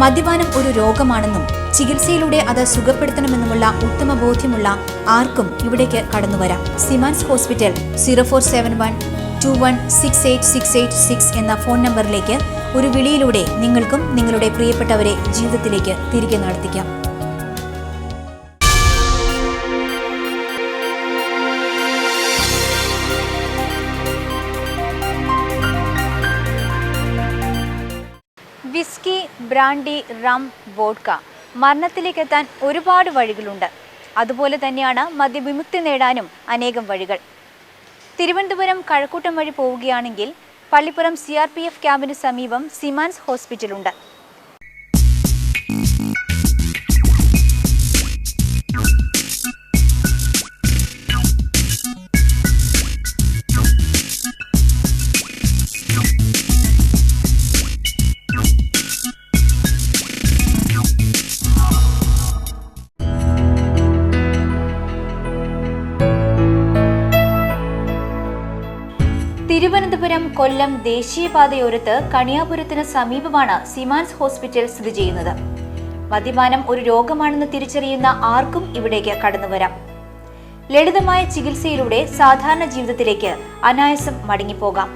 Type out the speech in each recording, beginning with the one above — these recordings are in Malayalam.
മദ്യപാനം ഒരു രോഗമാണെന്നും ചികിത്സയിലൂടെ അത് സുഖപ്പെടുത്തണമെന്നുമുള്ള ഉത്തമ ബോധ്യമുള്ള ആർക്കും ഇവിടേക്ക് കടന്നുവരാം. സിമാൻസ് ഹോസ്പിറ്റൽ 0471216866 എന്ന ഫോൺ നമ്പറിലേക്ക് ഒരു വിളിയിലൂടെ നിങ്ങൾക്കും നിങ്ങളുടെ പ്രിയപ്പെട്ടവരെ ജീവിതത്തിലേക്ക് തിരികെ നടത്തിക്കാം. വിസ്കി, ബ്രാൻഡി, റം, വോഡ്ക മരണത്തിലേക്കെത്താൻ ഒരുപാട് വഴികളുണ്ട്. അതുപോലെ തന്നെയാണ് മദ്യവിമുക്തി നേടാനും അനേകം വഴികൾ. തിരുവനന്തപുരം കഴക്കൂട്ടം വഴി പോവുകയാണെങ്കിൽ പള്ളിപ്പുറം CRPF ക്യാമ്പിന് സമീപം സിമാൻസ് ഹോസ്പിറ്റലുണ്ട്. തിരുവനന്തപുരം കൊല്ലം ദേശീയപാതയോരത്ത് കണിയാപുരത്തിന് സമീപമാണ് സിമാൻസ് ഹോസ്പിറ്റൽ സ്ഥിതി ചെയ്യുന്നത്. മദ്യപാനം ഒരു രോഗമാണെന്ന് തിരിച്ചറിയുന്ന ആർക്കും ഇവിടേക്ക് കടന്നുവരാം. ലളിതമായ ചികിത്സയിലൂടെ സാധാരണ ജീവിതത്തിലേക്ക് അനായാസം മടങ്ങിപ്പോകാം.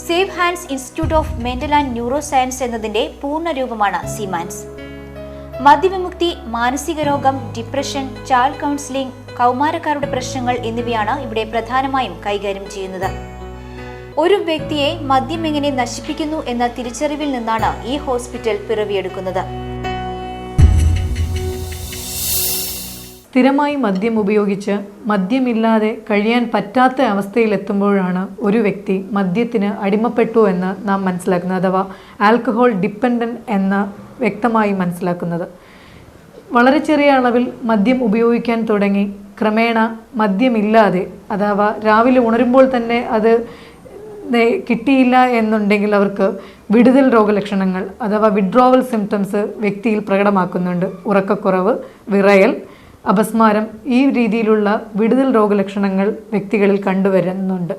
Save Hands Institute of Mental and Neuro Science എന്നതിന്റെ പൂർണ്ണരൂപമാണ് സിമാൻസ്. മദ്യവിമുക്തി, മാനസിക രോഗം, ഡിപ്രഷൻ, ചൈൽഡ് കൗൺസിലിംഗ്, കൗമാരക്കാരുടെ പ്രശ്നങ്ങൾ എന്നിവയാണ് ഇവിടെ പ്രധാനമായും കൈകാര്യം ചെയ്യുന്നത്. ഒരു വ്യക്തിയെ മദ്യം എങ്ങനെ നശിപ്പിക്കുന്നു എന്ന തിരിച്ചറിവിൽ നിന്നാണ് ഈ ഹോസ്പിറ്റൽ പിറവിയെടുക്കുന്നത്. സ്ഥിരമായി മദ്യം ഉപയോഗിച്ച് മദ്യമില്ലാതെ കഴിയാൻ പറ്റാത്ത അവസ്ഥയിലെത്തുമ്പോഴാണ് ഒരു വ്യക്തി മദ്യത്തിന് അടിമപ്പെട്ടു എന്ന് നാം മനസ്സിലാക്കുന്നത്, അഥവാ ആൽക്കഹോൾ ഡിപ്പെൻഡൻ്റ് എന്ന് വ്യക്തമായി മനസ്സിലാക്കുന്നത്. വളരെ ചെറിയ അളവിൽ മദ്യം ഉപയോഗിക്കാൻ തുടങ്ങി ക്രമേണ മദ്യമില്ലാതെ, അഥവാ രാവിലെ ഉണരുമ്പോൾ തന്നെ അത് കിട്ടിയില്ല എന്നുണ്ടെങ്കിൽ അവർക്ക് വിടുതൽ രോഗലക്ഷണങ്ങൾ അഥവാ വിഡ്രോവൽ സിംറ്റംസ് വ്യക്തിയിൽ പ്രകടമാക്കുന്നുണ്ട്. ഉറക്കക്കുറവ്, വിറയൽ, അപസ്മാരം, ഈ രീതിയിലുള്ള വിടുതൽ രോഗലക്ഷണങ്ങൾ വ്യക്തികളിൽ കണ്ടുവരുന്നുണ്ട്.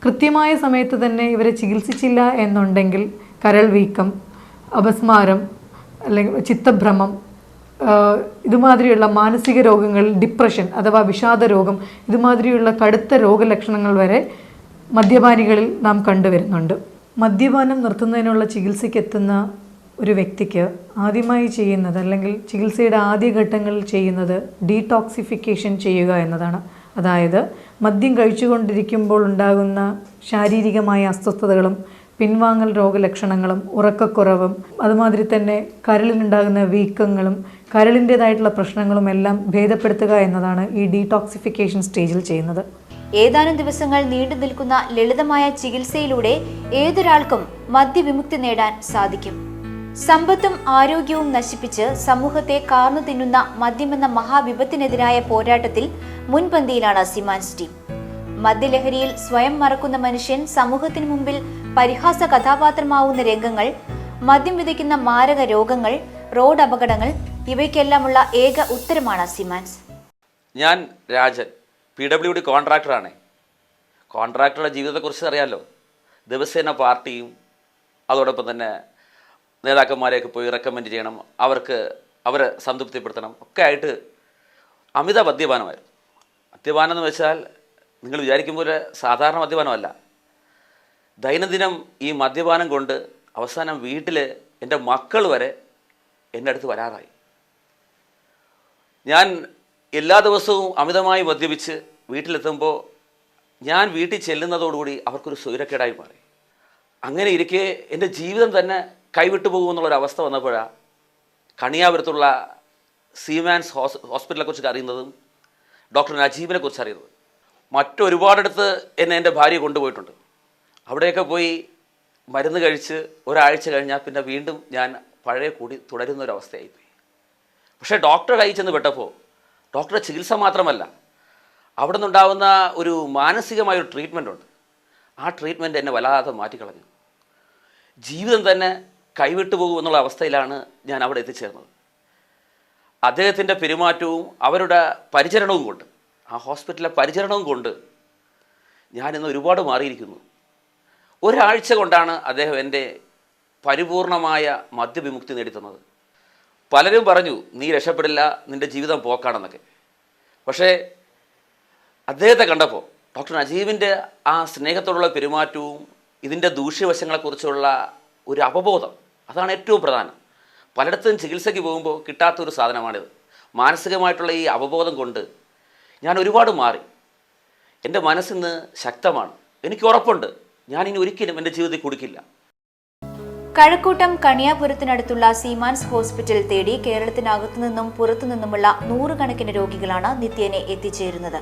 കൃത്യമായ സമയത്ത് തന്നെ ഇവരെ ചികിത്സിച്ചില്ല എന്നുണ്ടെങ്കിൽ കരൾ വീക്കം, അപസ്മാരം, അല്ലെങ്കിൽ ചിത്തഭ്രമം, ഇതുമാതിരിയുള്ള മാനസിക രോഗങ്ങൾ, ഡിപ്രഷൻ അഥവാ വിഷാദ രോഗം, ഇതുമാതിരിയുള്ള കടുത്ത രോഗലക്ഷണങ്ങൾ വരെ മദ്യപാനികളിൽ നാം കണ്ടുവരുന്നുണ്ട്. മദ്യപാനം നിർത്തുന്നതിനുള്ള ചികിത്സയ്ക്കെത്തുന്ന ഒരു വ്യക്തിക്ക് ആദ്യമായി ചെയ്യുന്നത്, അല്ലെങ്കിൽ ചികിത്സയുടെ ആദ്യഘട്ടങ്ങളിൽ ചെയ്യുന്നത് ഡീടോക്സിഫിക്കേഷൻ ചെയ്യുക എന്നതാണ്. അതായത് മദ്യം കഴിച്ചുകൊണ്ടിരിക്കുമ്പോൾ ഉണ്ടാകുന്ന ശാരീരികമായ അസ്വസ്ഥതകളും പിൻവാങ്ങൽ രോഗലക്ഷണങ്ങളും ഉറക്കക്കുറവും അതുമാതിരി തന്നെ കരളിനുണ്ടാകുന്ന വീക്കങ്ങളും കരളിൻ്റേതായിട്ടുള്ള പ്രശ്നങ്ങളും എല്ലാം ഭേദപ്പെടുത്തുക എന്നതാണ് ഈ ഡീടോക്സിഫിക്കേഷൻ സ്റ്റേജിൽ ചെയ്യുന്നത്. ഏതാനും ദിവസങ്ങൾ നീണ്ടു നിൽക്കുന്ന ലളിതമായ ചികിത്സയിലൂടെ ഏതൊരാൾക്കും മദ്യവിമുക്തി നേടാൻ സാധിക്കും. സമ്പത്തും ആരോഗ്യവും നശിപ്പിച്ച് സമൂഹത്തെ കാർന്നു തിന്നുന്ന മദ്യമെന്ന മഹാവിപത്തിനെതിരായ പോരാട്ടത്തിൽ മുൻപന്തിയിലാണ് സിമാൻസ് ടീം. മദ്യലഹരിയിൽ സ്വയം മറക്കുന്ന മനുഷ്യൻ സമൂഹത്തിന് മുമ്പിൽ പരിഹാസ കഥാപാത്രമാവുന്ന രംഗങ്ങൾ, മദ്യം വിതയ്ക്കുന്ന മാരക രോഗങ്ങൾ, റോഡ് അപകടങ്ങൾ, ഇവയ്ക്കെല്ലാമുള്ള ഏക ഉത്തരമാണ് സിമാൻസ്. ഞാൻ രാജൻ, PWD കോൺട്രാക്ടറാണ്. കോൺട്രാക്ടറുടെ ജീവിതത്തെക്കുറിച്ച് അറിയാമല്ലോ. ദിവസേന പാർട്ടിയും അതോടൊപ്പം തന്നെ നേതാക്കന്മാരെയൊക്കെ പോയി റെക്കമെൻഡ് ചെയ്യണം, അവരെ സംതൃപ്തിപ്പെടുത്തണം ഒക്കെ ആയിട്ട് അമിത മദ്യപാനമായിരുന്നു. മദ്യപാനം എന്ന് വെച്ചാൽ നിങ്ങൾ വിചാരിക്കുമ്പോൾ സാധാരണ മദ്യപാനമല്ല. ദൈനംദിനം ഈ മദ്യപാനം കൊണ്ട് അവസാനം വീട്ടിൽ എൻ്റെ മക്കൾ വരെ എൻ്റെ അടുത്ത് വരാറായി. ഞാൻ എല്ലാ ദിവസവും അമിതമായി മദ്യപിച്ച് വീട്ടിലെത്തുമ്പോൾ ഞാൻ വീട്ടിൽ ചെല്ലുന്നതോടുകൂടി അവർക്കൊരു സ്വൈരക്കേടായി മാറി. അങ്ങനെ ഇരിക്കെ എൻ്റെ ജീവിതം തന്നെ കൈവിട്ടു പോകുമെന്നുള്ളൊരവസ്ഥ വന്നപ്പോഴാണ് കണിയാപുരത്തുള്ള സിമാൻസ് ഹോസ്പിറ്റലിനെക്കുറിച്ച് അറിയുന്നതും ഡോക്ടർ നജീബിനെ കുറിച്ച് അറിയുന്നത്. മറ്റൊരുപാടിടത്ത് എൻ്റെ ഭാര്യ കൊണ്ടുപോയിട്ടുണ്ട്. അവിടെയൊക്കെ പോയി മരുന്ന് കഴിച്ച് ഒരാഴ്ച കഴിഞ്ഞാൽ പിന്നെ വീണ്ടും ഞാൻ പഴയ കൂടി തുടരുന്നൊരവസ്ഥയായിപ്പോയി. പക്ഷേ ഡോക്ടറെ കൈ ചെന്ന് പെട്ടപ്പോൾ ഡോക്ടറുടെ ചികിത്സ മാത്രമല്ല, അവിടെ നിന്നുണ്ടാകുന്ന ഒരു മാനസികമായൊരു ട്രീറ്റ്മെൻ്റ് ഉണ്ട്. ആ ട്രീറ്റ്മെൻറ്റ് എന്നെ വല്ലാതെ മാറ്റിക്കളഞ്ഞു. ജീവിതം തന്നെ കൈവിട്ടു പോകുമെന്നുള്ള അവസ്ഥയിലാണ് ഞാൻ അവിടെ എത്തിച്ചേർന്നത്. അദ്ദേഹത്തിൻ്റെ പെരുമാറ്റവും അവരുടെ പരിചരണവും കൊണ്ട്, ആ ഹോസ്പിറ്റലിലെ പരിചരണവും കൊണ്ട് ഞാനിന്ന് ഒരുപാട് മാറിയിരിക്കുന്നു. ഒരാഴ്ച കൊണ്ടാണ് അദ്ദേഹം എൻ്റെ പരിപൂർണമായ മദ്യവിമുക്തി നേടിത്തന്നത്. പലരും പറഞ്ഞു നീ രക്ഷപ്പെടില്ല, നിൻ്റെ ജീവിതം പോക്കാണെന്നൊക്കെ. പക്ഷേ അദ്ദേഹത്തെ കണ്ടപ്പോൾ ഡോക്ടർ നജീബിൻ്റെ ആ സ്നേഹത്തോടുള്ള പെരുമാറ്റവും ഇതിൻ്റെ ദൂഷ്യവശങ്ങളെക്കുറിച്ചുള്ള ഒരു അവബോധം, അതാണ് ഏറ്റവും പ്രധാനം. പലയിടത്തും ചികിത്സയ്ക്ക് പോകുമ്പോൾ കിട്ടാത്തൊരു സാധനമാണിത്. മാനസികമായിട്ടുള്ള ഈ അവബോധം കൊണ്ട് ഞാൻ ഒരുപാട് മാറി. എൻ്റെ മനസ്സിന്ന് ശക്തമാണ്. എനിക്ക് ഉറപ്പുണ്ട് ഞാനിനി ഒരിക്കലും എൻ്റെ ജീവിതത്തിൽ കുടിക്കില്ല. കഴക്കൂട്ടം കണിയാപുരത്തിനടുത്തുള്ള സീമാൻസ് ഹോസ്പിറ്റൽ തേടി കേരളത്തിനകത്തു നിന്നും പുറത്തു നിന്നുമുള്ള നൂറുകണക്കിന് രോഗികളാണ് നിത്യേനെ എത്തിച്ചേരുന്നത്.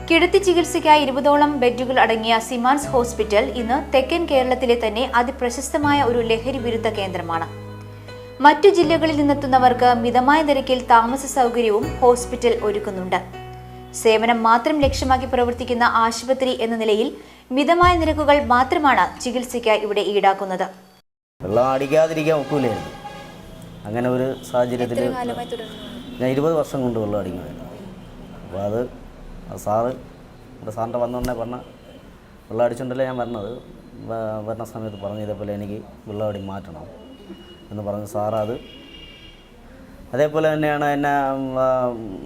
കിടത്തി ചികിത്സയ്ക്കായി 20ഓളം ബെഡുകൾ അടങ്ങിയ സീമാൻസ് ഹോസ്പിറ്റൽ ഇന്ന് തെക്കൻ കേരളത്തിലെ തന്നെ അതിപ്രശസ്തമായ ഒരു ലഹരി വിരുദ്ധ കേന്ദ്രമാണ്. മറ്റു ജില്ലകളിൽ നിന്നെത്തുന്നവർക്ക് മിതമായ നിരക്കിൽ താമസ സൗകര്യവും ഹോസ്പിറ്റൽ ഒരുക്കുന്നുണ്ട്. സേവനം മാത്രം ലക്ഷ്യമാക്കി പ്രവർത്തിക്കുന്ന ആശുപത്രി എന്ന നിലയിൽ മിതമായ നിരക്കുകൾ മാത്രമാണ് ചികിത്സയ്ക്കായി ഇവിടെ ഈടാക്കുന്നത്. വെള്ളം അടിക്കാതിരിക്കാൻ ഒക്കില്ലായിരുന്നു. അങ്ങനെ ഒരു സാഹചര്യത്തിൽ ഞാൻ 20 വർഷം കൊണ്ട് വെള്ളം അടിക്കുമായിരുന്നു. അപ്പോൾ അത് സാറ് ഇവിടെ സാറിൻ്റെ വന്നോണ്ടേ പറഞ്ഞ വെള്ളം അടിച്ചുകൊണ്ടല്ലേ ഞാൻ വരുന്നത്. വരുന്ന സമയത്ത് പറഞ്ഞു ഇതേപോലെ എനിക്ക് വെള്ളം അടി മാറ്റണം എന്ന് പറഞ്ഞു സാറ്. അത് അതേപോലെ തന്നെയാണ് എന്നെ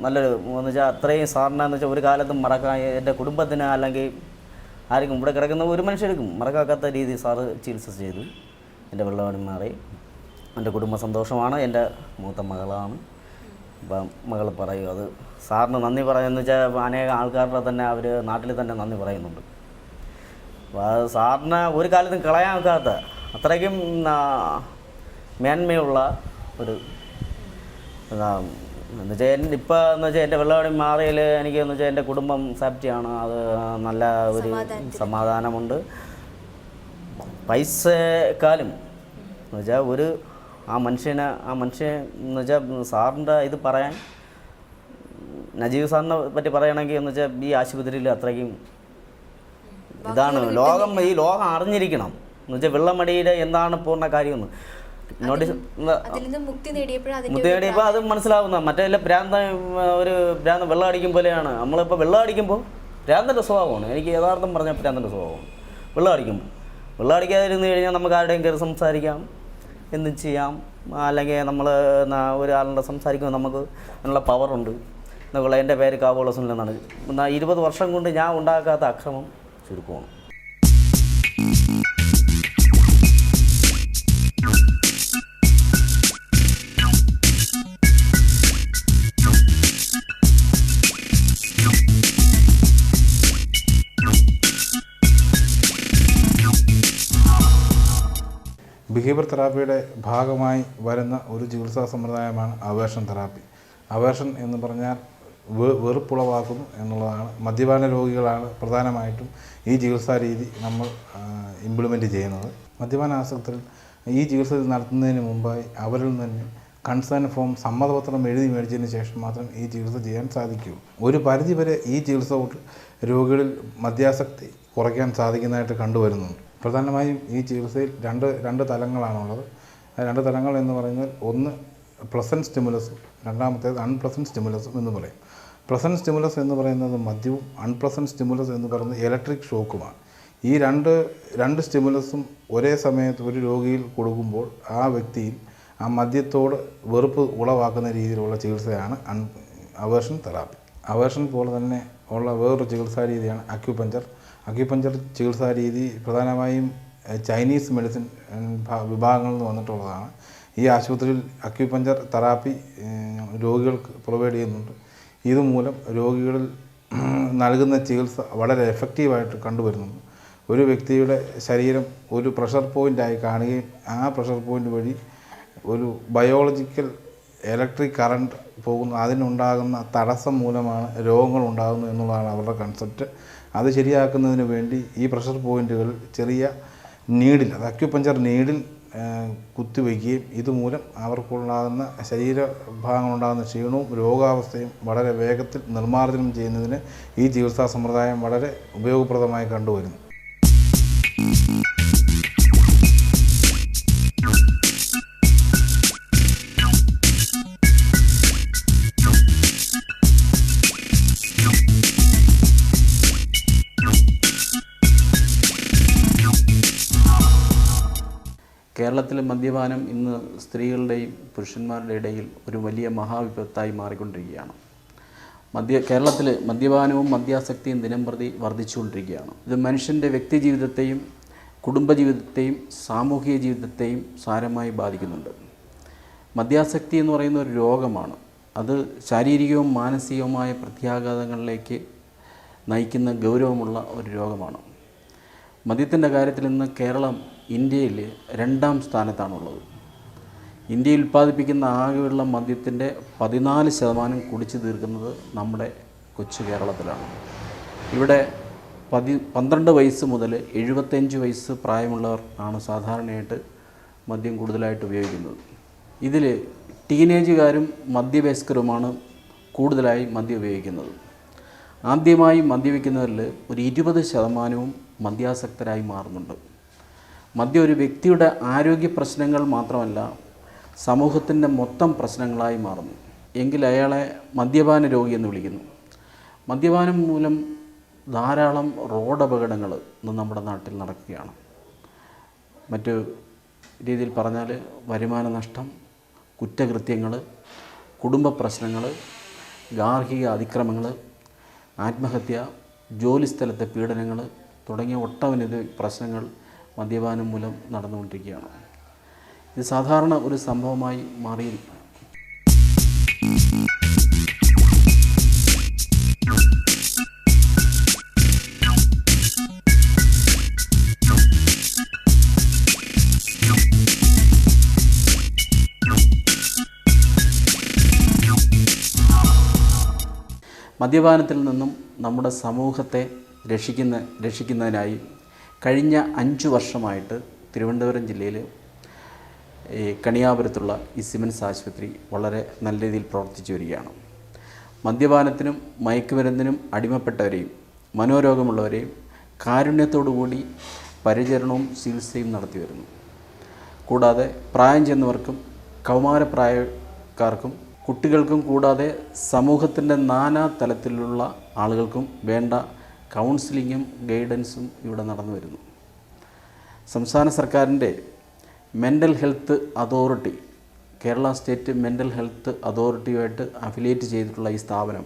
നല്ലൊരു എന്ന് വെച്ചാൽ അത്രയും സാറിനെന്ന് വെച്ചാൽ ഒരു കാലത്തും മറക്കാൻ എൻ്റെ കുടുംബത്തിന് അല്ലെങ്കിൽ ആർക്കും ഇവിടെ കിടക്കുന്ന ഒരു മനുഷ്യർക്കും മറക്കാത്ത രീതിയിൽ സാറ് ചികിത്സ ചെയ്തു. എൻ്റെ വെള്ളമടി മാറി. എൻ്റെ കുടുംബ സന്തോഷമാണ്. എൻ്റെ മൂത്ത മകളാണ്. അപ്പം മകൾ പറയും അത് സാറിന് നന്ദി പറയുമെന്ന് വെച്ചാൽ അനേക ആൾക്കാരുടെ തന്നെ അവർ നാട്ടിൽ തന്നെ നന്ദി പറയുന്നുണ്ട്. അപ്പോൾ അത് സാറിന് ഒരു കാലത്തും കളയാൻ വെക്കാത്ത അത്രയ്ക്കും മേന്മയുള്ള ഒരു എന്ന് വെച്ചാൽ ഇപ്പോൾ എന്ന് വെച്ചാൽ എൻ്റെ വെള്ളമടി മാറിയതിൽ എനിക്ക് എന്ന് വെച്ചാൽ എൻ്റെ കുടുംബം സേഫ്റ്റിയാണ്. അത് നല്ല ഒരു സമാധാനമുണ്ട്. പൈസക്കാലും എന്ന് വെച്ചാൽ ഒരു ആ മനുഷ്യൻ എന്ന് വെച്ചാൽ സാറിൻ്റെ ഇത് പറയാൻ നജീബ് സാറിനെ പറ്റി പറയുകയാണെങ്കിൽ എന്ന് വെച്ചാൽ ഈ ആശുപത്രിയിൽ അത്രയ്ക്കും ഇതാണ് ഈ ലോകം അറിഞ്ഞിരിക്കണം എന്ന് വെച്ചാൽ വെള്ളമടിയുടെ എന്താണ് പൂർണ്ണ കാര്യമെന്ന് നോട്ടീസ് മുക്തി നേടിയപ്പോൾ അത് മനസ്സിലാവുന്ന മറ്റേ ഭ്രാന്തം വെള്ളം അടിക്കും പോലെയാണ്. നമ്മളിപ്പോൾ വെള്ളം അടിക്കുമ്പോൾ ഭ്രാന്തൻ്റെ സ്വഭാവമാണ്. എനിക്ക് യഥാർത്ഥം പറഞ്ഞാൽ ഭ്രാന്തൻ്റെ സ്വഭാവമാണ്. വെള്ളം അടിക്കാതിരുന്ന് കഴിഞ്ഞാൽ നമുക്ക് ആരുടെയും കയറി സംസാരിക്കാം, എന്തും ചെയ്യാം. അല്ലെങ്കിൽ നമ്മൾ ഒരാളുടെ സംസാരിക്കുമ്പോൾ നമുക്ക് അതിനുള്ള പവറുണ്ട് എന്നുള്ള. എൻ്റെ പേര് കാവോള സുനിൽ എന്നാണ്. 20 വർഷം കൊണ്ട് ഞാൻ ഉണ്ടാക്കാത്ത അക്രമം ചുരുക്കമാണ്. ബിഹേവിയർ തെറാപ്പിയുടെ ഭാഗമായി വരുന്ന ഒരു ചികിത്സാ സമ്പ്രദായമാണ് അവേർഷൻ തെറാപ്പി. അവേർഷൻ എന്ന് പറഞ്ഞാൽ വെറുപ്പുളവാക്കുന്നു എന്നുള്ളതാണ്. മദ്യപാന രോഗികളാണ് പ്രധാനമായിട്ടും ഈ ചികിത്സാ രീതി നമ്മൾ ഇംപ്ലിമെൻറ്റ് ചെയ്യുന്നത്. മദ്യപാന ആസക്തരിൽ ഈ ചികിത്സ നടത്തുന്നതിന് മുമ്പായി അവരിൽ നിന്ന് കൺസേൺ ഫോം സമ്മതപത്രം എഴുതി മേടിച്ചതിന് ശേഷം മാത്രം ഈ ചികിത്സ ചെയ്യാൻ സാധിക്കൂ. ഒരു പരിധിവരെ ഈ ചികിത്സ കൊണ്ട് രോഗികളിൽ മദ്യാസക്തി കുറയ്ക്കാൻ സാധിക്കുന്നതായിട്ട് കണ്ടുവരുന്നുണ്ട്. പ്രധാനമായും ഈ ചികിത്സയിൽ രണ്ട് തലങ്ങളാണുള്ളത്. രണ്ട് തലങ്ങൾ എന്ന് പറയുന്നത് ഒന്ന് പ്ലസൻറ്റ് സ്റ്റിമുലസും രണ്ടാമത്തേത് അൺപ്ലസൻറ്റ് സ്റ്റിമുലസും എന്ന് പറയും. പ്ലസൻറ്റ് സ്റ്റിമുലസ് എന്ന് പറയുന്നത് മദ്യവും അൺപ്ലസൻറ്റ് സ്റ്റിമുലസ് എന്ന് പറയുന്നത് ഇലക്ട്രിക് ഷോക്കുമാണ്. ഈ രണ്ട് സ്റ്റിമുലസും ഒരേ സമയത്ത് ഒരു രോഗിയിൽ കൊടുക്കുമ്പോൾ ആ വ്യക്തിയിൽ ആ മദ്യത്തോട് വെറുപ്പ് ഉളവാക്കുന്ന രീതിയിലുള്ള ചികിത്സയാണ് അവേർഷൻ തെറാപ്പി. അവേർഷൻ പോലെ തന്നെ ഉള്ള വേറൊരു ചികിത്സാ രീതിയാണ് അക്യുപഞ്ചർ ചികിത്സാ രീതി പ്രധാനമായും ചൈനീസ് മെഡിസിൻ വിഭാഗങ്ങളിൽ നിന്ന് വന്നിട്ടുള്ളതാണ്. ഈ ആശുപത്രിയിൽ അക്യുപഞ്ചർ തെറാപ്പി രോഗികൾക്ക് പ്രൊവൈഡ് ചെയ്യുന്നുണ്ട്. ഇതുമൂലം രോഗികളിൽ നൽകുന്ന ചികിത്സ വളരെ എഫക്റ്റീവായിട്ട് കണ്ടുവരുന്നുണ്ട്. ഒരു വ്യക്തിയുടെ ശരീരം ഒരു പ്രഷർ പോയിൻ്റായി കാണുകയും ആ പ്രഷർ പോയിൻ്റ് വഴി ഒരു ബയോളജിക്കൽ ഇലക്ട്രിക് കറണ്ട് പോകുന്നു, അതിനുണ്ടാകുന്ന തടസ്സം മൂലമാണ് രോഗങ്ങൾ ഉണ്ടാകുന്നത് എന്നുള്ളതാണ് അവരുടെ കൺസെപ്റ്റ്. അത് ശരിയാക്കുന്നതിന് വേണ്ടി ഈ പ്രഷർ പോയിൻറ്റുകളിൽ ചെറിയ നീഡിൽ, അത് അക്യുപഞ്ചർ നീഡിൽ കുത്തിവയ്ക്കുകയും ഇതുമൂലം അവർക്കുണ്ടാകുന്ന ശരീരഭാഗങ്ങളുണ്ടാകുന്ന ക്ഷീണവും രോഗാവസ്ഥയും വളരെ വേഗത്തിൽ നിർമ്മാർജ്ജനം ചെയ്യുന്നതിന് ഈ ചികിത്സാ സമ്പ്രദായം വളരെ ഉപയോഗപ്രദമായി കണ്ടുവരുന്നു. കേരളത്തിൽ മദ്യപാനം ഇന്ന് സ്ത്രീകളുടെയും പുരുഷന്മാരുടെ ഇടയിൽ ഒരു വലിയ മഹാവിപത്തായി മാറിക്കൊണ്ടിരിക്കുകയാണ്. കേരളത്തിൽ മദ്യപാനവും മദ്യാസക്തിയും ദിനംപ്രതി വർദ്ധിച്ചുകൊണ്ടിരിക്കുകയാണ്. ഇത് മനുഷ്യൻ്റെ വ്യക്തി ജീവിതത്തെയും കുടുംബജീവിതത്തെയും സാമൂഹിക ജീവിതത്തെയും സാരമായി ബാധിക്കുന്നുണ്ട്. മദ്യാസക്തി എന്ന് പറയുന്ന ഒരു രോഗമാണ്. അത് ശാരീരികവും മാനസികവുമായ പ്രത്യാഘാതങ്ങളിലേക്ക് നയിക്കുന്ന ഗൗരവമുള്ള ഒരു രോഗമാണ്. മദ്യത്തിൻ്റെ കാര്യത്തിൽ ഇന്ന് കേരളം ഇന്ത്യയിൽ 2ാം സ്ഥാനത്താണുള്ളത്. ഇന്ത്യയിൽ ഉൽപ്പാദിപ്പിക്കുന്ന ആകെയുള്ള മദ്യത്തിൻ്റെ 14% കുടിച്ചു തീർക്കുന്നത് നമ്മുടെ കൊച്ചു കേരളത്തിലാണ്. ഇവിടെ 12 വയസ്സ് മുതൽ 75 വയസ്സ് പ്രായമുള്ളവർ ആണ് സാധാരണയായിട്ട് മദ്യം കൂടുതലായിട്ട് ഉപയോഗിക്കുന്നത്. ഇതിൽ ടീനേജുകാരും മദ്യവയസ്കരുമാണ് കൂടുതലായി മദ്യം ഉപയോഗിക്കുന്നത്. ആദ്യമായി മദ്യപിക്കുന്നവരിൽ ഒരു 20% മദ്യാസക്തരായി മാറുന്നുണ്ട്. മദ്യം ഒരു വ്യക്തിയുടെ ആരോഗ്യ പ്രശ്നങ്ങൾ മാത്രമല്ല, സമൂഹത്തിൻ്റെ മൊത്തം പ്രശ്നങ്ങളായി മാറുന്നു. എങ്കിൽ അയാളെ മദ്യപാന രോഗി എന്ന് വിളിക്കുന്നു. മദ്യപാനം മൂലം ധാരാളം റോഡ് അപകടങ്ങൾ ഇന്ന് നമ്മുടെ നാട്ടിൽ നടക്കുകയാണ്. മറ്റു രീതിയിൽ പറഞ്ഞാൽ വരുമാന നഷ്ടം, കുറ്റകൃത്യങ്ങൾ, കുടുംബ പ്രശ്നങ്ങൾ, ഗാർഹിക അതിക്രമങ്ങൾ, ആത്മഹത്യ, ജോലിസ്ഥലത്തെ പീഡനങ്ങൾ തുടങ്ങിയ ഒട്ടനവധി പ്രശ്നങ്ങൾ മദ്യപാനം മൂലം നടന്നുകൊണ്ടിരിക്കുകയാണ്. ഇത് സാധാരണ ഒരു സംഭവമായി മാറിയിരിക്കുന്നു. മദ്യപാനത്തിൽ നിന്നും നമ്മുടെ സമൂഹത്തെ രക്ഷിക്കുന്നതിനായി കഴിഞ്ഞ 5 വർഷമായിട്ട് തിരുവനന്തപുരം ജില്ലയിൽ കണിയാപുരത്തുള്ള ഈ സിമൻസ് ആശുപത്രി വളരെ നല്ല രീതിയിൽ പ്രവർത്തിച്ചു വരികയാണ്. മദ്യപാനത്തിനും മയക്കുമരുന്നിനും അടിമപ്പെട്ടവരെയും മനോരോഗമുള്ളവരെയും കാരുണ്യത്തോടുകൂടി പരിചരണവും ചികിത്സയും നടത്തി വരുന്നു. കൂടാതെ പ്രായം ചെന്നവർക്കും കൗമാരപ്രായക്കാർക്കും കുട്ടികൾക്കും കൂടാതെ സമൂഹത്തിൻ്റെ നാനാ തലത്തിലുള്ള ആളുകൾക്കും വേണ്ട കൗൺസിലിങ്ങും ഗൈഡൻസും ഇവിടെ നടന്നു വരുന്നു. സംസ്ഥാന സർക്കാരിൻ്റെ mental health authority, Kerala state mental health അതോറിറ്റിയുമായിട്ട് അഫിലിയേറ്റ് ചെയ്തിട്ടുള്ള ഈ സ്ഥാപനം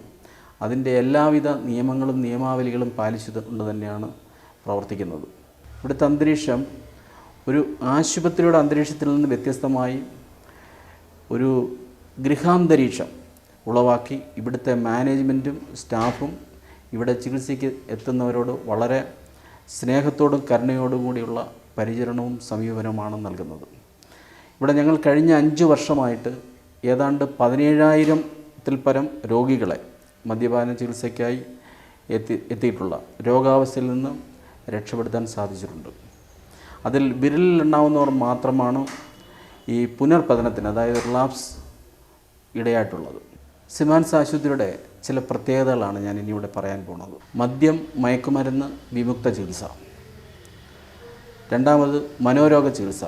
അതിൻ്റെ എല്ലാവിധ നിയമങ്ങളും നിയമാവലികളും പാലിച്ചുകൊണ്ട് തന്നെയാണ് പ്രവർത്തിക്കുന്നത്. ഇവിടുത്തെ അന്തരീക്ഷം ഒരു ആശുപത്രിയുടെ അന്തരീക്ഷത്തിൽ നിന്ന് വ്യത്യസ്തമായി ഒരു ഗൃഹാന്തരീക്ഷം ഉളവാക്കി ഇവിടുത്തെ മാനേജ്മെൻറ്റും സ്റ്റാഫും ഇവിടെ ചികിത്സയ്ക്ക് എത്തുന്നവരോട് വളരെ സ്നേഹത്തോടും കരുണയോടും കൂടിയുള്ള പരിചരണവും സമീപനവുമാണ് നൽകുന്നത്. ഇവിടെ ഞങ്ങൾ കഴിഞ്ഞ 5 വർഷമായിട്ട് ഏതാണ്ട് 17,000-ൽ പരം രോഗികളെ മദ്യപാന ചികിത്സയ്ക്കായി എത്തിയിട്ടുള്ള രോഗാവസ്ഥയിൽ നിന്ന് രക്ഷപ്പെടുത്താൻ സാധിച്ചിട്ടുണ്ട്. അതിൽ വിരലിലെണ്ണാവുന്നവർ മാത്രമാണ് ഈ പുനർപതനത്തിന്, അതായത് റിലാപ്സ് ഇടയായിട്ടുള്ളത്. സിമാൻസ് ആശുപത്രിയുടെ ചില പ്രത്യേകതകളാണ് ഞാൻ ഇനിയിവിടെ പറയാൻ പോകുന്നത്. മദ്യം, മയക്കുമരുന്ന് വിമുക്ത ചികിത്സ. രണ്ടാമത് മനോരോഗ ചികിത്സ,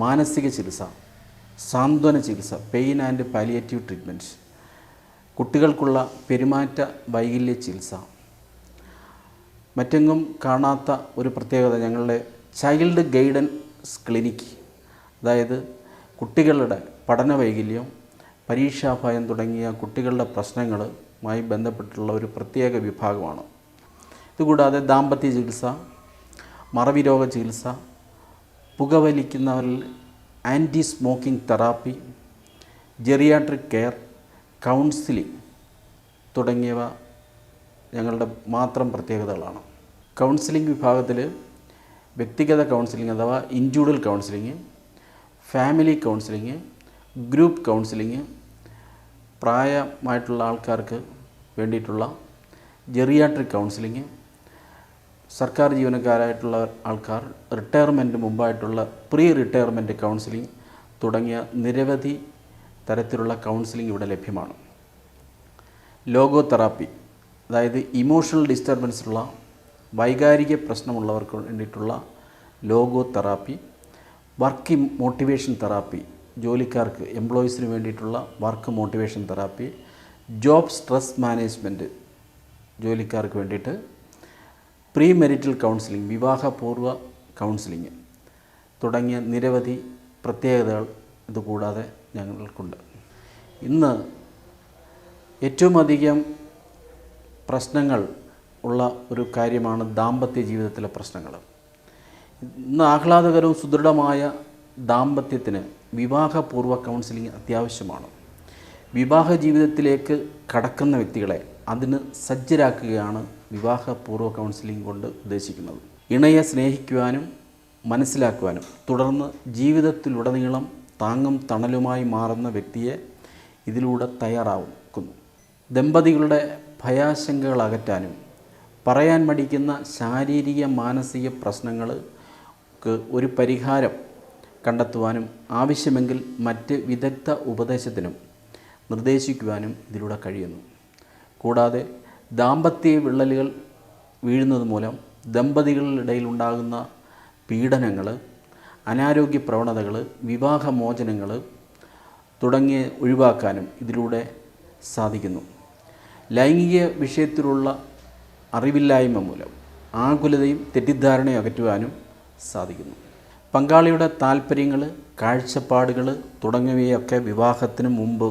മാനസിക ചികിത്സ, സാന്ത്വന ചികിത്സ, പെയിൻ ആൻഡ് പാലിയേറ്റീവ് ട്രീറ്റ്മെൻറ്റ്, കുട്ടികൾക്കുള്ള പെരുമാറ്റ വൈകല്യ ചികിത്സ. മറ്റെങ്ങും കാണാത്ത ഒരു പ്രത്യേകത ഞങ്ങളുടെ ചൈൽഡ് ഗൈഡൻസ് ക്ലിനിക്ക്, അതായത് കുട്ടികളുടെ പഠന വൈകല്യം, പരീക്ഷാഭയം തുടങ്ങിയ കുട്ടികളുടെ പ്രശ്നങ്ങളുമായി ബന്ധപ്പെട്ടുള്ള ഒരു പ്രത്യേക വിഭാഗമാണ്. ഇതുകൂടാതെ ദാമ്പത്യ ചികിത്സ, മറവി രോഗ ചികിത്സ, പുകവലിക്കുന്നവരിൽ anti smoking therapy, geriatric care, counselling തുടങ്ങിയവ ഞങ്ങളുടെ മാത്രം പ്രത്യേകതകളാണ്. കൗൺസിലിംഗ് വിഭാഗത്തിൽ വ്യക്തിഗത കൗൺസിലിംഗ് അഥവാ individual counselling, family counselling, group counselling, പ്രായമായിട്ടുള്ള ആൾക്കാർക്ക് വേണ്ടിയിട്ടുള്ള ജെറിയാട്രിക് കൗൺസിലിംഗ്, സർക്കാർ ജീവനക്കാരായിട്ടുള്ള ആൾക്കാർ റിട്ടയർമെൻറ്റ് മുമ്പായിട്ടുള്ള പ്രീ റിട്ടയർമെൻറ്റ് കൗൺസിലിംഗ് തുടങ്ങിയ നിരവധി തരത്തിലുള്ള കൗൺസിലിംഗ് ഇവിടെ ലഭ്യമാണ്. ലോഗോ തെറാപ്പി, അതായത് ഇമോഷണൽ ഡിസ്റ്റർബൻസ് ഉള്ള വൈകാരിക പ്രശ്നമുള്ളവർക്ക് വേണ്ടിയിട്ടുള്ള logo therapy, work motivation therapy, ജോലിക്കാർക്ക് എംപ്ലോയീസിന് വേണ്ടിയിട്ടുള്ള work motivation therapy, job stress management ജോലിക്കാർക്ക് വേണ്ടിയിട്ട്, പ്രീ മെരിറ്റൽ കൗൺസിലിംഗ് വിവാഹപൂർവ്വ കൗൺസിലിംഗ്, തുടങ്ങിയ നിരവധി പ്രത്യേകതകൾ ഇതുകൂടാതെ ഞങ്ങൾക്കുണ്ട്. ഇന്ന് ഏറ്റവും അധികം പ്രശ്നങ്ങൾ ഉള്ള ഒരു കാര്യമാണ് ദാമ്പത്യ ജീവിതത്തിലെ പ്രശ്നങ്ങൾ. ഇന്ന് ആഹ്ലാദകരവും സുദൃഢമായ ദാമ്പത്യത്തിന് വിവാഹപൂർവ്വ കൗൺസിലിംഗ് അത്യാവശ്യമാണ്. വിവാഹ ജീവിതത്തിലേക്ക് കടക്കുന്ന വ്യക്തികളെ അതിന് സജ്ജരാക്കുകയാണ് വിവാഹപൂർവ്വ കൗൺസിലിംഗ് കൊണ്ട് ഉദ്ദേശിക്കുന്നത്. ഇണയെ സ്നേഹിക്കുവാനും മനസ്സിലാക്കുവാനും തുടർന്ന് ജീവിതത്തിലുടനീളം താങ്ങും തണലുമായി മാറുന്ന വ്യക്തിയെ ഇതിലൂടെ തയ്യാറാക്കുന്നു. ദമ്പതികളുടെ ഭയാശങ്കകൾ അകറ്റാനും പറയാൻ മടിക്കുന്ന ശാരീരിക മാനസിക പ്രശ്നങ്ങൾക്ക് ഒരു പരിഹാരം കണ്ടെത്തുവാനും ആവശ്യമെങ്കിൽ മറ്റ് വിദഗ്ധ ഉപദേശത്തിനും നിർദ്ദേശിക്കുവാനും ഇതിലൂടെ കഴിയുന്നു. കൂടാതെ ദാമ്പത്യ വിള്ളലുകൾ വീഴുന്നത് മൂലം ദമ്പതികളുടെ ഉണ്ടാകുന്ന പീഡനങ്ങൾ, അനാരോഗ്യ പ്രവണതകൾ, വിവാഹമോചനങ്ങൾ തുടങ്ങിയ ഒഴിവാക്കാനും ഇതിലൂടെ സാധിക്കുന്നു. ലൈംഗിക വിഷയത്തിലുള്ള അറിവില്ലായ്മ മൂലം ആകുലതയും തെറ്റിദ്ധാരണയും അകറ്റുവാനും സാധിക്കുന്നു. പങ്കാളിയുടെ താല്പര്യങ്ങൾ, കാഴ്ചപ്പാടുകൾ തുടങ്ങിയവയൊക്കെ വിവാഹത്തിന് മുമ്പ്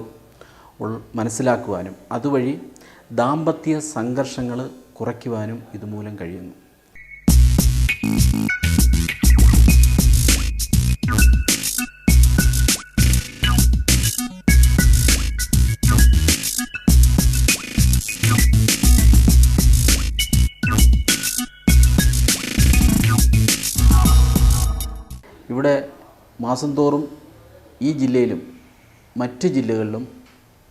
മനസ്സിലാക്കുവാനും അതുവഴി ദാമ്പത്യ സംഘർഷങ്ങൾ കുറയ്ക്കുവാനും ഇതുമൂലം കഴിയുന്നു. ഇവിടെ മാസം തോറും ഈ ജില്ലയിലും മറ്റ് ജില്ലകളിലും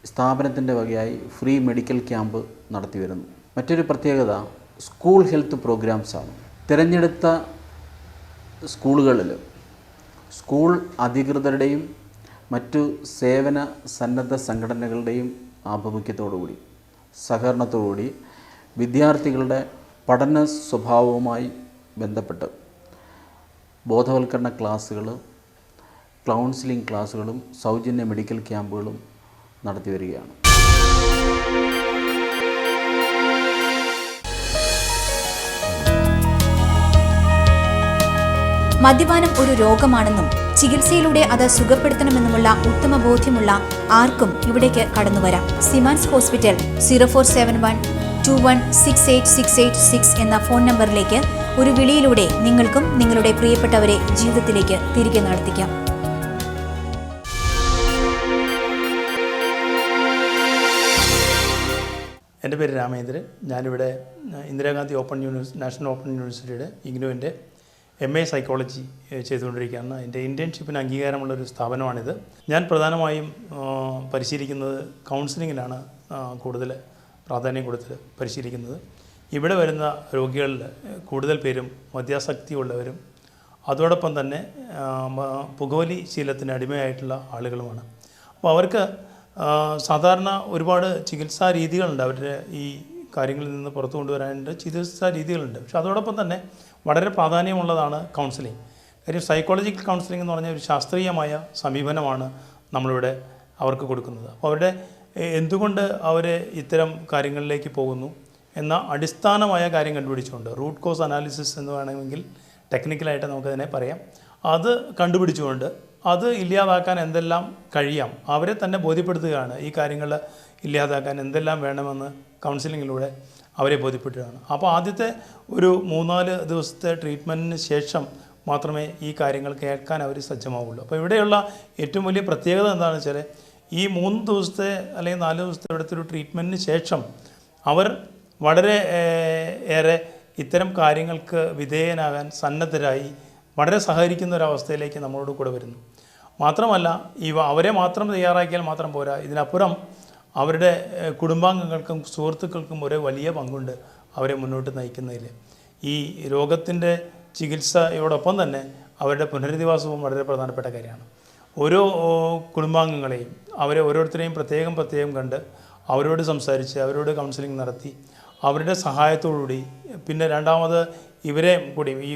സ്ഥാപനത്തിൻ്റെ വകയായി ഫ്രീ മെഡിക്കൽ ക്യാമ്പ് നടത്തി വരുന്നു. മറ്റൊരു പ്രത്യേകത സ്കൂൾ ഹെൽത്ത് പ്രോഗ്രാംസാണ്. തിരഞ്ഞെടുത്ത സ്കൂളുകളിൽ സ്കൂൾ അധികൃതരുടെയും മറ്റു സേവന സന്നദ്ധ സംഘടനകളുടെയും ആഭിമുഖ്യത്തോടുകൂടി സഹകരണത്തോടുകൂടി വിദ്യാർത്ഥികളുടെ പഠന സ്വഭാവവുമായി ബന്ധപ്പെട്ട് ബോധവൽക്കരണ ക്ലാസ്സുകൾ, കൗൺസിലിംഗ് ക്ലാസ്സുകളും സൗജന്യ മെഡിക്കൽ ക്യാമ്പുകളും നടത്തി വരികയാണ്. മദ്യപാനം ഒരു രോഗമാണെന്നും ചികിത്സയിലൂടെ അത് സുഖപ്പെടുത്തണമെന്നുമുള്ള ഉത്തമ ബോധ്യമുള്ള ആർക്കും ഇവിടേക്ക് കടന്നുവരാം. സിമാൻസ് ഹോസ്പിറ്റൽ 0471216866 എന്ന ഫോൺ നമ്പറിലേക്ക് ഒരു വിളിയിലൂടെ നിങ്ങൾക്കും നിങ്ങളുടെ പ്രിയപ്പെട്ടവരെ ജീവിതത്തിലേക്ക് തിരികെ നടത്തിക്കാം. എൻ്റെ പേര് രാമേന്ദ്രൻ. ഞാനിവിടെ ഇന്ദിരാഗാന്ധി നാഷണൽ ഓപ്പൺ യൂണിവേഴ്സിറ്റിയുടെ ഇഗ്നുവിൻ്റെ MA സൈക്കോളജി ചെയ്തുകൊണ്ടിരിക്കുകയാണ്. എൻ്റെ ഇൻറ്റേൺഷിപ്പിന് അംഗീകാരമുള്ളൊരു സ്ഥാപനമാണിത്. ഞാൻ പ്രധാനമായും പരിശീലിക്കുന്നത് കൗൺസിലിങ്ങിനാണ് കൂടുതൽ പ്രാധാന്യം കൊടുത്ത് പരിശീലിക്കുന്നത്. ഇവിടെ വരുന്ന രോഗികളിൽ കൂടുതൽ പേരും മദ്യാസക്തിയുള്ളവരും അതോടൊപ്പം തന്നെ പുകവലി ശീലത്തിന് അടിമയായിട്ടുള്ള ആളുകളുമാണ്. അപ്പോൾ അവർക്ക് സാധാരണ ഒരുപാട് ചികിത്സാ രീതികളുണ്ട്. അവരുടെ ഈ കാര്യങ്ങളിൽ നിന്ന് പുറത്തു കൊണ്ടുവരാനായിട്ട് ചികിത്സാ രീതികളുണ്ട്. പക്ഷെ അതോടൊപ്പം തന്നെ വളരെ പ്രാധാന്യമുള്ളതാണ് കൗൺസിലിംഗ്. കാര്യം സൈക്കോളജിക്കൽ കൗൺസിലിംഗ് എന്ന് പറഞ്ഞാൽ ഒരു ശാസ്ത്രീയമായ സമീപനമാണ് നമ്മളിവിടെ അവർക്ക് കൊടുക്കുന്നത്. അപ്പോൾ അവരുടെ എന്തുകൊണ്ട് അവർ ഇത്തരം കാര്യങ്ങളിലേക്ക് പോകുന്നു എന്ന അടിസ്ഥാനമായ കാര്യം കണ്ടുപിടിച്ചുകൊണ്ട് റൂട്ട് കോസ് അനാലിസിസ് എന്ന് വേണമെങ്കിൽ ടെക്നിക്കലായിട്ട് നമുക്കതിനെ പറയാം. അത് കണ്ടുപിടിച്ചുകൊണ്ട് അത് ഇല്ലാതാക്കാൻ എന്തെല്ലാം കഴിയാം അവരെ തന്നെ ബോധ്യപ്പെടുത്തുകയാണ്. ഈ കാര്യങ്ങൾ ഇല്ലാതാക്കാൻ എന്തെല്ലാം വേണമെന്ന് കൗൺസിലിങ്ങിലൂടെ അവരെ ബോധ്യപ്പെടുകയാണ്. അപ്പോൾ ആദ്യത്തെ ഒരു 3-4 ദിവസത്തെ ട്രീറ്റ്മെൻറ്റിന് ശേഷം മാത്രമേ ഈ കാര്യങ്ങൾ കേൾക്കാൻ അവർ സജ്ജമാവുള്ളൂ. അപ്പോൾ ഇവിടെയുള്ള ഏറ്റവും വലിയ പ്രത്യേകത എന്താണെന്ന് വെച്ചാൽ ഈ 3 ദിവസത്തെ അല്ലെങ്കിൽ 4 ദിവസത്തെ ഇവിടുത്തെ ഒരു ട്രീറ്റ്മെൻറ്റിന് ശേഷം അവർ വളരെ ഏറെ ഇത്തരം കാര്യങ്ങൾക്ക് വിധേയനാകാൻ സന്നദ്ധരായി വളരെ സഹകരിക്കുന്ന ഒരവസ്ഥയിലേക്ക് നമ്മളോട് കൂടെ വരുന്നു. മാത്രമല്ല അവരെ മാത്രം തയ്യാറാക്കിയാൽ മാത്രം പോരാ, ഇതിനപ്പുറം അവരുടെ കുടുംബാംഗങ്ങൾക്കും സുഹൃത്തുക്കൾക്കും ഒരു വലിയ പങ്കുണ്ട് അവരെ മുന്നോട്ട് നയിക്കുന്നതിൽ. ഈ രോഗത്തിൻ്റെ ചികിത്സയോടൊപ്പം തന്നെ അവരുടെ പുനരധിവാസവും വളരെ പ്രധാനപ്പെട്ട കാര്യമാണ്. ഓരോ കുടുംബാംഗങ്ങളെയും അവരെ ഓരോരുത്തരെയും പ്രത്യേകം കണ്ട് അവരോട് സംസാരിച്ച് അവരോട് കൗൺസിലിംഗ് നടത്തി അവരുടെ സഹായത്തോടുകൂടി പിന്നെ രണ്ടാമത് ഇവരെയും കൂടി ഈ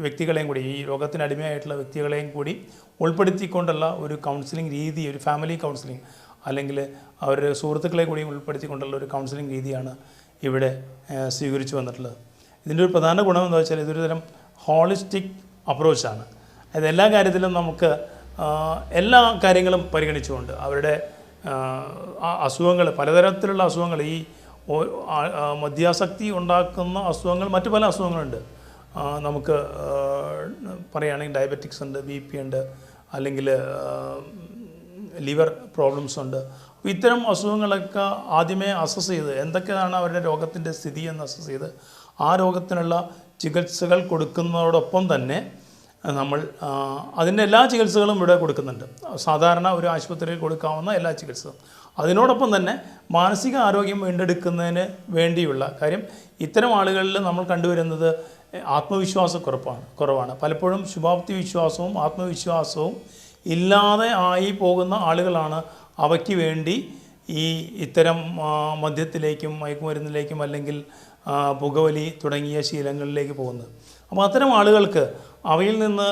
വ്യക്തികളെയും കൂടി ഈ രോഗത്തിന് അടിമയായിട്ടുള്ള വ്യക്തികളെയും കൂടി ഉൾപ്പെടുത്തിക്കൊണ്ടുള്ള ഒരു കൗൺസിലിംഗ് രീതി, ഒരു ഫാമിലി കൗൺസിലിംഗ് അല്ലെങ്കിൽ അവരുടെ സുഹൃത്തുക്കളെ കൂടി ഉൾപ്പെടുത്തിക്കൊണ്ടുള്ള ഒരു കൗൺസിലിംഗ് രീതിയാണ് ഇവിടെ സ്വീകരിച്ചു വന്നിട്ടുള്ളത്. ഇതിൻ്റെ ഒരു പ്രധാന ഗുണം എന്താ വെച്ചാൽ ഇതൊരു തരം ഹോളിസ്റ്റിക് അപ്രോച്ചാണ്. അത് എല്ലാ കാര്യത്തിലും നമുക്ക് എല്ലാ കാര്യങ്ങളും പരിഗണിച്ചുകൊണ്ട് അവരുടെ അസുഖങ്ങൾ, പലതരത്തിലുള്ള അസുഖങ്ങൾ, ഈ മദ്യാസക്തി ഉണ്ടാക്കുന്ന അസുഖങ്ങൾ, മറ്റു പല അസുഖങ്ങളുണ്ട്. നമുക്ക് പറയുകയാണെങ്കിൽ ഡയബറ്റിക്സ് ഉണ്ട്, BP ഉണ്ട്, അല്ലെങ്കിൽ ലിവർ പ്രോബ്ലംസ് ഉണ്ട്. അപ്പോൾ ഇത്തരം അസുഖങ്ങളൊക്കെ ആദ്യമേ അസസ് ചെയ്ത് എന്തൊക്കെയാണ് അവരുടെ രോഗത്തിൻ്റെ സ്ഥിതി എന്ന് അസസ് ചെയ്ത് ആ രോഗത്തിനുള്ള ചികിത്സകൾ കൊടുക്കുന്നതോടൊപ്പം തന്നെ നമ്മൾ അതിൻ്റെ എല്ലാ ചികിത്സകളും ഇവിടെ കൊടുക്കുന്നുണ്ട്. സാധാരണ ഒരു ആശുപത്രിയിൽ കൊടുക്കാവുന്ന എല്ലാ ചികിത്സകളും. അതിനോടൊപ്പം തന്നെ മാനസിക ആരോഗ്യം വീണ്ടെടുക്കുന്നതിന് വേണ്ടിയുള്ള കാര്യം, ഇത്തരം ആളുകളിൽ നമ്മൾ കണ്ടുവരുന്നത് കുറവാണ്. പലപ്പോഴും ശുഭാപ്തി വിശ്വാസവും ആത്മവിശ്വാസവും ഇല്ലാതെ ആയി പോകുന്ന ആളുകളാണ് അവയ്ക്ക് വേണ്ടി ഇത്തരം മദ്യത്തിലേക്കും മയക്കുമരുന്നിലേക്കും അല്ലെങ്കിൽ പുകവലി തുടങ്ങിയ ശീലങ്ങളിലേക്ക് പോകുന്നത്. അപ്പോൾ അത്തരം ആളുകൾക്ക് അവയിൽ നിന്ന്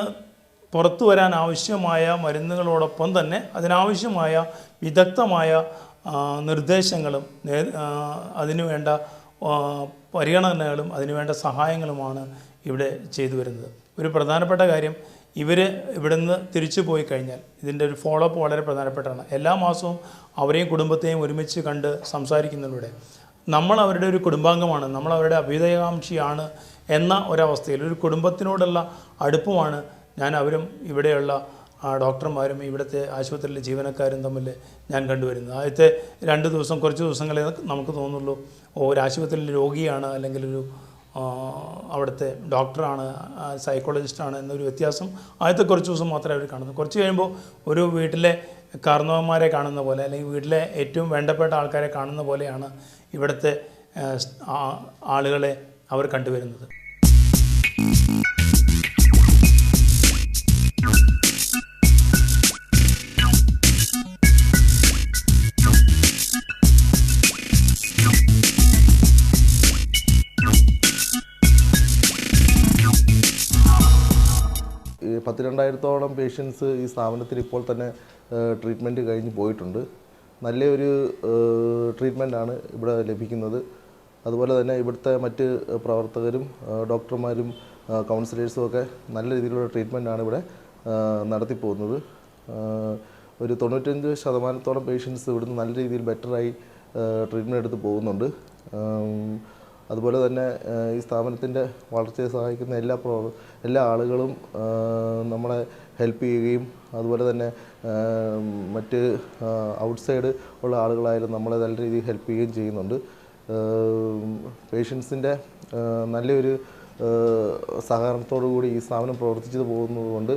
പുറത്തു വരാൻ ആവശ്യമായ മരുന്നുകളോടൊപ്പം തന്നെ അതിനാവശ്യമായ വിദഗ്ധമായ നിർദ്ദേശങ്ങളും അതിനുവേണ്ട പരിഗണനകളും അതിനുവേണ്ട സഹായങ്ങളുമാണ് ഇവിടെ ചെയ്തു വരുന്നത്. ഒരു പ്രധാനപ്പെട്ട കാര്യം, ഇവിടുന്ന് തിരിച്ചു പോയി കഴിഞ്ഞാൽ ഇതിൻ്റെ ഒരു ഫോളോ അപ്പ് വളരെ പ്രധാനപ്പെട്ടതാണ്. എല്ലാ മാസവും അവരെയും കുടുംബത്തെയും ഒരുമിച്ച് കണ്ട് സംസാരിക്കുന്നതിലൂടെ നമ്മൾ അവരുടെ ഒരു കുടുംബാംഗമാണ്, നമ്മൾ അവരുടെ അഭ്യുദയകാംക്ഷിയാണ് എന്ന ഒരവസ്ഥയിൽ ഒരു കുടുംബത്തിനോടുള്ള അടുപ്പമാണ് അവരും ഇവിടെയുള്ള ഡോക്ടർമാരും ഇവിടുത്തെ ആശുപത്രിയിലെ ജീവനക്കാരും തമ്മിൽ ഞാൻ കണ്ടുവരുന്നത്. ആദ്യത്തെ 2 ദിവസം, കുറച്ച് ദിവസങ്ങളെ നമുക്ക് തോന്നുള്ളൂ ഒരു ആശുപത്രിയിലെ രോഗിയാണ് അല്ലെങ്കിൽ ഒരു അവിടുത്തെ ഡോക്ടറാണ്, സൈക്കോളജിസ്റ്റാണ് എന്നൊരു വ്യത്യാസം ആദ്യത്തെ കുറച്ച് ദിവസം മാത്രമേ അവർ കാണുന്നു. കുറച്ച് കഴിയുമ്പോൾ ഒരു വീട്ടിലെ കാരണവന്മാരെ കാണുന്ന പോലെ അല്ലെങ്കിൽ വീട്ടിലെ ഏറ്റവും വേണ്ടപ്പെട്ട ആൾക്കാരെ കാണുന്ന പോലെയാണ് ഇവിടുത്തെ ആളുകളെ അവർ കണ്ടുവരുന്നത്. ഈ 12,000-ഓളം പേഷ്യൻസ് ഈ സ്ഥാപനത്തിൽ ഇപ്പോൾ തന്നെ ട്രീറ്റ്മെൻറ്റ് കഴിഞ്ഞ് പോയിട്ടുണ്ട്. നല്ലൊരു ട്രീറ്റ്മെൻറ്റാണ് ഇവിടെ ലഭിക്കുന്നത്. അതുപോലെ തന്നെ ഇവിടുത്തെ മറ്റ് പ്രവർത്തകരും ഡോക്ടർമാരും കൗൺസിലേഴ്സും ഒക്കെ നല്ല രീതിയിലുള്ള ട്രീറ്റ്മെൻറ്റാണ് ഇവിടെ നടത്തിപ്പോകുന്നത്. ഒരു 95% പേഷ്യൻസ് ഇവിടുന്ന് നല്ല രീതിയിൽ ബെറ്ററായി ട്രീറ്റ്മെൻറ്റ് എടുത്ത് പോകുന്നുണ്ട്. അതുപോലെ തന്നെ ഈ സ്ഥാപനത്തിൻ്റെ വളർച്ചയെ സഹായിക്കുന്ന എല്ലാ ആളുകളും നമ്മളെ ഹെൽപ്പ് ചെയ്യുകയും അതുപോലെ തന്നെ മറ്റ് ഔട്ട്സൈഡ് ഉള്ള ആളുകളായാലും നമ്മളെ നല്ല രീതിയിൽ ഹെൽപ്പ് ചെയ്യുകയും ചെയ്യുന്നുണ്ട്. പേഷ്യൻസിൻ്റെ നല്ലൊരു സഹകരണത്തോടു കൂടി ഈ സ്ഥാപനം പ്രവർത്തിച്ചു പോകുന്നതുകൊണ്ട്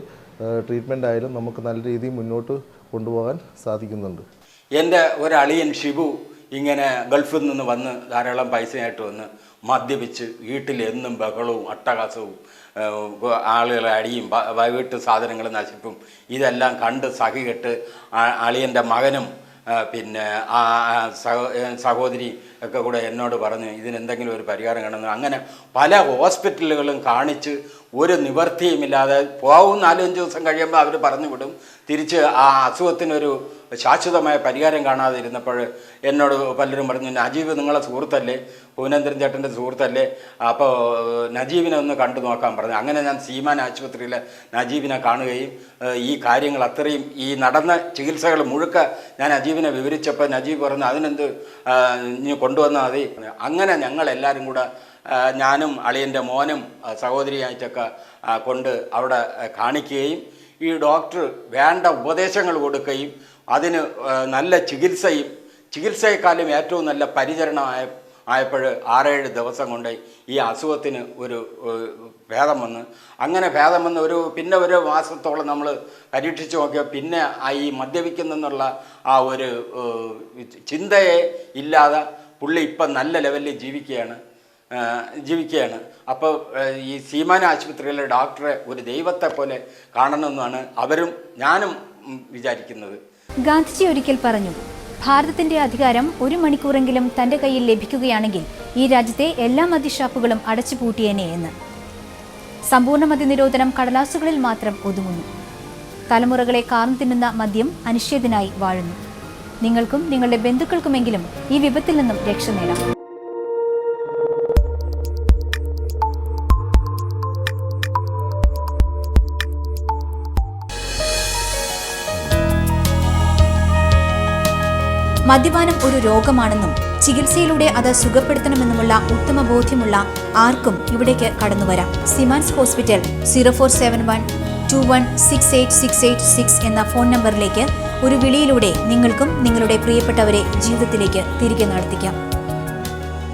ട്രീറ്റ്മെൻ്റ് ആയാലും നമുക്ക് നല്ല രീതിയിൽ മുന്നോട്ട് കൊണ്ടുപോകാൻ സാധിക്കുന്നുണ്ട്. എൻ്റെ ഒരളിയൻ ഷിബു ഇങ്ങനെ ഗൾഫിൽ നിന്ന് വന്ന് ധാരാളം പൈസയായിട്ട് വന്ന് മദ്യപിച്ച് വീട്ടിൽ എന്നും ബഹളവും അട്ടഹാസവും ആളുകളെ അടിയും വീട്ടു സാധനങ്ങൾ നശിപ്പും ഇതെല്ലാം കണ്ട് സഹികെട്ട് അളിയൻ്റെ മകനും പിന്നെ സഹോദരി ഒക്കെ കൂടെ എന്നോട് പറഞ്ഞ് ഇതിനെന്തെങ്കിലും ഒരു പരിഹാരം കാണുന്നു. അങ്ങനെ പല ഹോസ്പിറ്റലുകളും കാണിച്ച് ഒരു നിവൃത്തിയുമില്ലാതെ പോകും. 4-5 ദിവസം കഴിയുമ്പോൾ അവർ പറഞ്ഞു വിടും. തിരിച്ച് ആ അസുഖത്തിനൊരു ശാശ്വതമായ പരിഹാരം കാണാതെ ഇരുന്നപ്പോൾ എന്നോട് പലരും പറഞ്ഞു, നജീബ് നിങ്ങളെ സുഹൃത്തല്ലേ, പൂനേന്ദ്രൻ ചേട്ടൻ്റെ സുഹൃത്തല്ലേ, അപ്പോൾ നജീബിനെ ഒന്ന് കണ്ടു നോക്കാൻ പറഞ്ഞു. അങ്ങനെ ഞാൻ സീമാൻ ആശുപത്രിയിലെ നജീബിനെ കാണുകയും ഈ കാര്യങ്ങൾ അത്രയും ഈ നടന്ന ചികിത്സകൾ മുഴുക്ക ഞാൻ നജീബിനെ വിവരിച്ചപ്പോൾ നജീബ് പറഞ്ഞു അതിനെന്ത് ഇനി കൊണ്ടുവന്നാൽ മതി. അങ്ങനെ ഞങ്ങളെല്ലാവരും കൂടെ ഞാനും അളിയൻ്റെ മോനും സഹോദരിയായിട്ടൊക്കെ കൊണ്ട് അവിടെ കാണിക്കുകയും ഈ ഡോക്ടർ വേണ്ട ഉപദേശങ്ങൾ കൊടുക്കുകയും അതിന് നല്ല ചികിത്സയെക്കാളും ഏറ്റവും നല്ല പരിചരണമായപ്പോൾ 6-7 ദിവസം കൊണ്ട് ഈ അസുഖത്തിന് ഒരു ഭേദം വന്ന് അങ്ങനെ ഭേദം വന്ന് പിന്നെ ഒരു മാസത്തോളം നമ്മൾ പരീക്ഷിച്ച് നോക്കിയാൽ പിന്നെ ഈ മദ്യപിക്കുന്നെന്നുള്ള ആ ഒരു ചിന്തയെ ഇല്ലാതെ പുള്ളി ഇപ്പം നല്ല ലെവലിൽ ജീവിക്കുകയാണ്. അപ്പോൾ ഈ സീമാന ആശുപത്രിയിലെ ഡോക്ടറെ ഒരു ദൈവത്തെ പോലെ കാണണമെന്നാണ് അവരും ഞാനും വിചാരിക്കുന്നത്. ഗാന്ധിജി ഒരിക്കൽ പറഞ്ഞു, ഭാരതത്തിന്റെ അധികാരം 1 മണിക്കൂറെങ്കിലും തന്റെ കയ്യിൽ ലഭിക്കുകയാണെങ്കിൽ ഈ രാജ്യത്തെ എല്ലാ മദ്യഷാപ്പുകളും അടച്ചുപൂട്ടിയേനെ എന്ന്. സമ്പൂർണ്ണ മദ്യനിരോധനം കടലാസുകളിൽ മാത്രം ഒതുങ്ങുന്നു. തലമുറകളെ കാർന്നു തിന്നുന്ന മദ്യം അനിശ്ചിതനായി വാഴുന്നു. നിങ്ങൾക്കും നിങ്ങളുടെ ബന്ധുക്കൾക്കുമെങ്കിലും ഈ വിപത്തിൽ നിന്നും രക്ഷ നേടാം. മദ്യപാനം ഒരു രോഗമാണെന്നും ചികിത്സയിലൂടെ അത് സുഖപ്പെടുത്തണമെന്നുമുള്ള ഉത്തമ ബോധ്യമുള്ള ആർക്കും ഇവിടേക്ക് കടന്നുവരാം. സിമാൻസ് ഹോസ്പിറ്റൽ 0471216866 എന്ന ഫോൺ നമ്പറിലേക്ക് ഒരു വിളിയിലൂടെ നിങ്ങൾക്കും നിങ്ങളുടെ പ്രിയപ്പെട്ടവരെ ജീവിതത്തിലേക്ക് തിരികെ നടത്തിക്കാം.